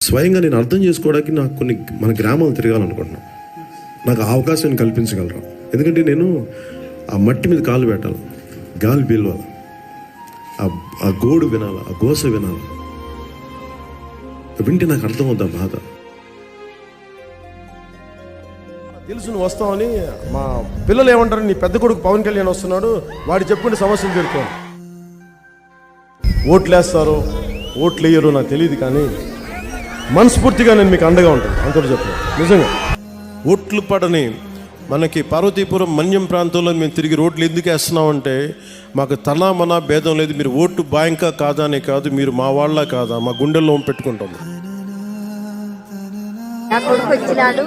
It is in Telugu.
స్వయంగా నేను అర్థం చేసుకోవడానికి నాకు కొన్ని మన గ్రామాలు తిరగాలనుకుంటున్నాను. నాకు ఆ అవకాశాన్ని కల్పించగలరు. ఎందుకంటే నేను ఆ మట్టి మీద కాలు పెట్టాలి, గాలి పీలవాలి, ఆ గోడు వినాలి, ఆ గోస వినాలి. వింటే నాకు అర్థమవుతా బాధ. తెలుసు నువ్వు వస్తావని. మా పిల్లలు ఏమంటారు, నీ పెద్ద కొడుకు పవన్ కళ్యాణ్ వస్తున్నాడు, వాడు చెప్పుకుంటే సమస్యలు తీరుకోవాలి. ఓట్లు వేస్తారో ఓట్లు వేయరో నాకు తెలియదు, కానీ మనస్ఫూర్తిగా నేను మీకు అండగా ఉంటాను. అంతటి చెప్పాను నిజంగా. ఓట్లు పడని మనకి పార్వతీపురం మన్యం ప్రాంతంలో మేము తిరిగి రోడ్లు ఎందుకు వేస్తున్నామంటే మాకు తన మన భేదం లేదు. మీరు ఓటు బ్యాంకా కాదా అని కాదు, మీరు మా వాళ్ళ కాదా, మా గుండెల్లో పెట్టుకుంటాం. నా కొడుకు వచ్చినాడు,